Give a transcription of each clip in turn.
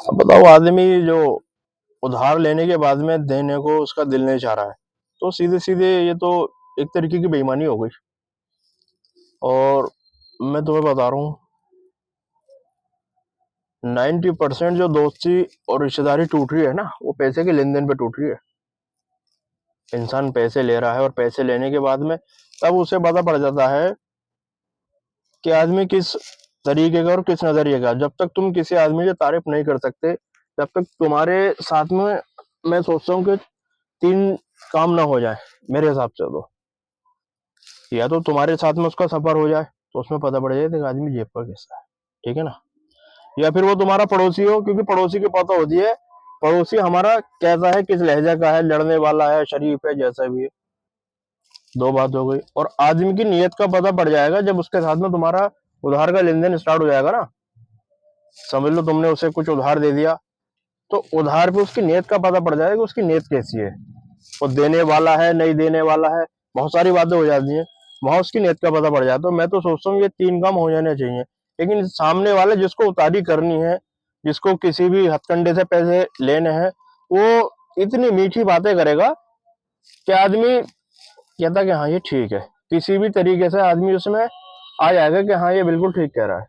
अब बताओ, आदमी जो उधार लेने के बाद में देने को उसका दिल नहीं चाह रहा है, तो सीधे सीधे ये तो एक तरीके की बेईमानी हो गई। और मैं तुम्हें बता रहा हूँ, 90% जो दोस्ती और रिश्तेदारी टूट रही है ना, वो पैसे के लेन देन पे टूट रही है। इंसान पैसे ले रहा है और पैसे लेने के बाद में तब उसे पता पड़ जाता है कि आदमी किस तरीके का और किस नजरिए का। जब तक तुम किसी आदमी की तारीफ नहीं कर सकते, जब तक तुम्हारे साथ में, मैं सोचता हूँ कि तीन काम ना हो जाए मेरे हिसाब से, तो या तो तुम्हारे साथ में उसका सफर हो जाए, तो उसमें पता पड़ जाए कि आदमी जेब पर कैसा है, ठीक है ना। या फिर वो तुम्हारा पड़ोसी हो, क्योंकि पड़ोसी की पता होती है पड़ोसी हमारा कैसा है, किस लहजे का है, लड़ने वाला है, शरीफ है, जैसा भी है। दो बात हो गई। और आदमी की नीयत का पता पड़ जाएगा जब उसके साथ में तुम्हारा उधार का लेन देन स्टार्ट हो जाएगा ना। समझ लो तुमने उसे कुछ उधार दे दिया, तो उधार पे उसकी नीयत का पता पड़ जाएगा कि उसकी नीयत कैसी है, वो देने वाला है नहीं देने वाला है। बहुत सारी बातें हो जाती हैं, वहां उसकी नीयत का पता पड़ जाता है। तो मैं तो सोचता हूँ ये तीन काम हो जाने चाहिए। लेकिन सामने वाले जिसको उतारी करनी है, जिसको किसी भी हथकंडे से पैसे लेने हैं, वो इतनी मीठी बातें करेगा कि आदमी कहता कि हाँ ये ठीक है। किसी भी तरीके से आदमी उसमें आ जाएगा कि हाँ ये बिल्कुल ठीक कह रहा है।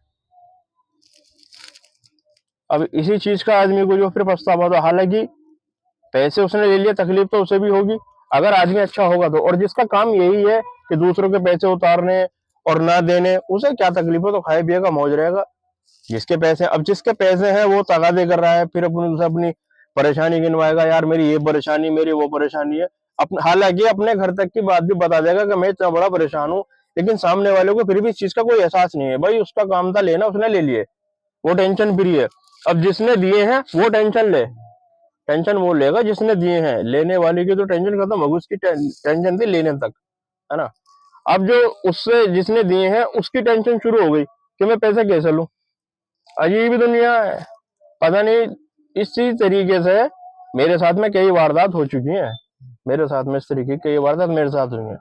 अब इसी चीज का आदमी को जो फिर पछतावा था, हालांकि पैसे उसने ले लिए, तकलीफ तो उसे भी होगी अगर आदमी अच्छा होगा तो। और जिसका काम यही है कि दूसरों के पैसे उतारने और ना देने, उसे क्या तकलीफ है, तो खाए पिएगा, मौज रहेगा। जिसके पैसे, अब जिसके पैसे हैं वो तगादे कर रहा है, फिर अपनी उसे अपनी परेशानी गिनवाएगा, यार मेरी ये परेशानी, मेरी वो परेशानी है। अपने, हालांकि अपने घर तक की बात भी बता देगा कि मैं इतना बड़ा परेशान हूँ, लेकिन सामने वाले को फिर भी इस चीज का कोई एहसास नहीं है। भाई उसका काम था लेना, उसने ले लिए, वो टेंशन फ्री है। अब जिसने दिए हैं वो टेंशन ले, टेंशन वो लेगा जिसने दिए हैं। लेने वाले की तो टेंशन खत्म होगी, उसकी टेंशन थी लेने तक, है ना। अब जो उससे जिसने दिए हैं उसकी टेंशन शुरू हो गई कि मैं पैसे कैसे लूं। अजीब ही दुनिया है, पता नहीं। इसी तरीके से मेरे साथ में कई वारदात हो चुकी हैं, मेरे साथ में इस तरीके की कई वारदात मेरे साथ हुई हैं।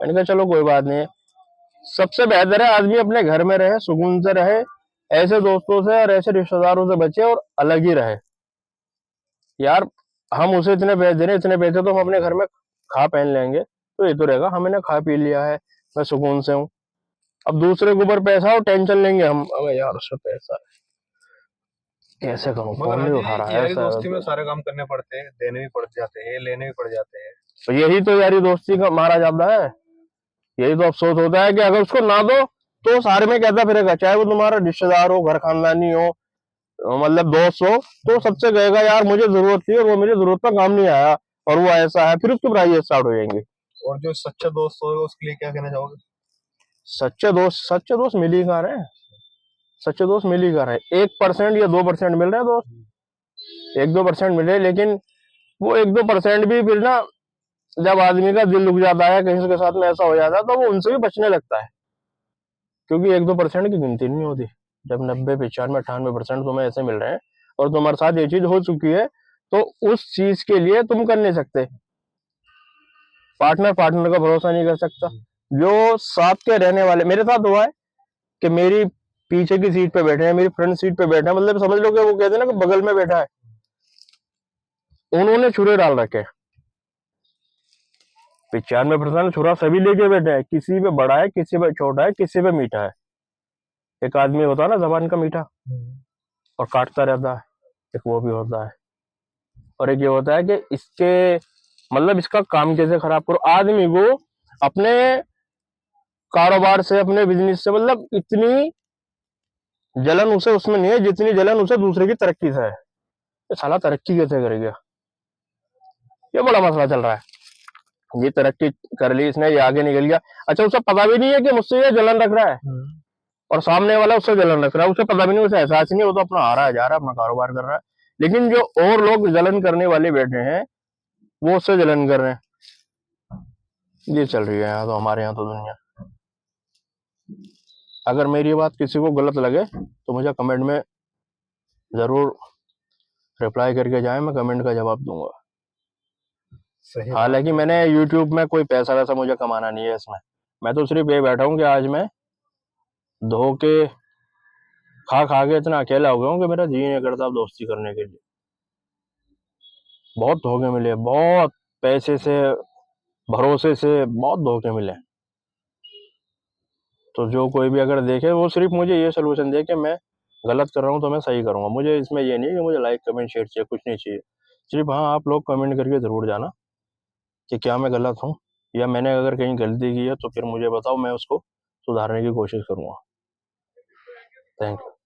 मैंने कहा चलो कोई बात नहीं है, सबसे बेहतर है आदमी अपने घर में रहे, सुकून से रहे, ऐसे दोस्तों से और ऐसे रिश्तेदारों से बचे और अलग ही रहे। यार हम उसे इतने पैसे दे रहे हैं, इतने पैसे तो हम अपने घर में खा पहन लेंगे, तो ये तो रहेगा हमने खा पी लिया है, मैं सुकून से हूँ। अब दूसरे के ऊपर पैसा हो, टेंशन लेंगे हम, अबे यार उसका पैसा है, कैसे करूँ, मगर फोन हाँ नहीं जी, उठा रहा है यारी ऐसा है, दोस्ती में तो सारे काम करने पड़ते हैं, देने भी पड़ जाते हैं, लेने भी पड़ जाते हैं। यही तो यारी दोस्ती का मारा जाता है। यही तो अफसोस होता है कि अगर उसको ना दो तो सारे में कहता फिरेगा, चाहे वो तुम्हारा रिश्तेदार हो, घर खानदानी हो, मतलब दोस्त हो, तो सबसे कहेगा यार मुझे जरूरत थी और वो मेरी जरूरत पर काम नहीं आया, और वो ऐसा है, फिर उसकी बुराई स्टार्ट हो जाएंगी। और जो सच्चा दोस्त होगा उसके लिए क्या कहना चाहोगे? सच्चे दोस्त मिल ही कहाँ रहे हैं, सच्चे दोस्त मिल ही कहाँ रहे हैं। 1% या 2% मिल रहे हैं दोस्त, 1-2% मिल रहे हैं, लेकिन वो 1-2% भी फिर ना, जब आदमी का दिल रुक जाता है, कहीं के साथ में ऐसा हो जाता है, तो वो उनसे भी बचने लगता है। क्योंकि 1-2% की गिनती नहीं होती। जब 90, 95, 98% तुम्हें ऐसे मिल रहे हैं और तुम्हारे साथ ये चीज हो चुकी है, तो उस चीज के लिए तुम कर नहीं सकते। पार्टनर पार्टनर का भरोसा नहीं कर सकता। जो साथ के रहने वाले, मेरे साथ हुआ है कि मेरी पीछे की सीट पे बैठे हैं, मेरी फ्रंट सीट पे बैठे हैं, मतलब समझ लो कि वो कहते हैं ना कि बगल में बैठा है, उन्होंने छुरे डाल रखे हैं। 95% छुरा सभी लेके बैठे हैं, किसी पे बड़ा है, किसी पे छोटा है, किसी पे मीठा है। एक आदमी होता है ना जबान का मीठा और काटता रहता है, एक वो भी होता है। और एक ये होता है कि इसके, मतलब इसका काम कैसे खराब करो। आदमी को अपने कारोबार से, अपने बिजनेस से, मतलब इतनी जलन उसे उसमें नहीं है जितनी जलन उसे दूसरे की तरक्की से है। ये साला तरक्की कैसे करेगा, ये बड़ा मसला चल रहा है। ये तरक्की कर ली इसने, ये आगे निकल गया, अच्छा उसे पता भी नहीं है कि मुझसे ये जलन रख रहा है, और सामने वाला उससे जलन रख रहा है, उसे पता भी नहीं, उसे एहसास ही नहीं, वो तो अपना आ रहा है, जा रहा है, अपना कारोबार कर रहा है। लेकिन जो और लोग जलन करने वाले बैठे हैं, वो उससे जलन कर रहे हैं। ये चल रही है यहाँ तो, हमारे यहाँ तो दुनिया। अगर मेरी बात किसी को गलत लगे तो मुझे कमेंट में जरूर रिप्लाई करके जाए, मैं कमेंट का जवाब दूंगा। सही बात हालांकि है। मैंने यूट्यूब में कोई पैसा वैसा मुझे कमाना नहीं है इसमें, मैं तो सिर्फ ये बैठा हूँ कि आज मैं धो के खा खा के इतना अकेला हो गया हूँ कि मेरा जी नहीं करता अब दोस्ती करने के लिए। बहुत धोखे मिले, बहुत पैसे से, भरोसे से बहुत धोखे मिले। तो जो कोई भी अगर देखे वो सिर्फ मुझे ये सोल्यूशन दे कि मैं गलत कर रहा हूँ तो मैं सही करूंगा। मुझे इसमें ये नहीं है कि मुझे लाइक कमेंट शेयर चाहिए, कुछ नहीं चाहिए। सिर्फ हाँ, आप लोग कमेंट करके जरूर जाना कि क्या मैं गलत हूँ, या मैंने अगर कहीं गलती की है तो फिर मुझे बताओ, मैं उसको सुधारने की कोशिश करूंगा। Thank you.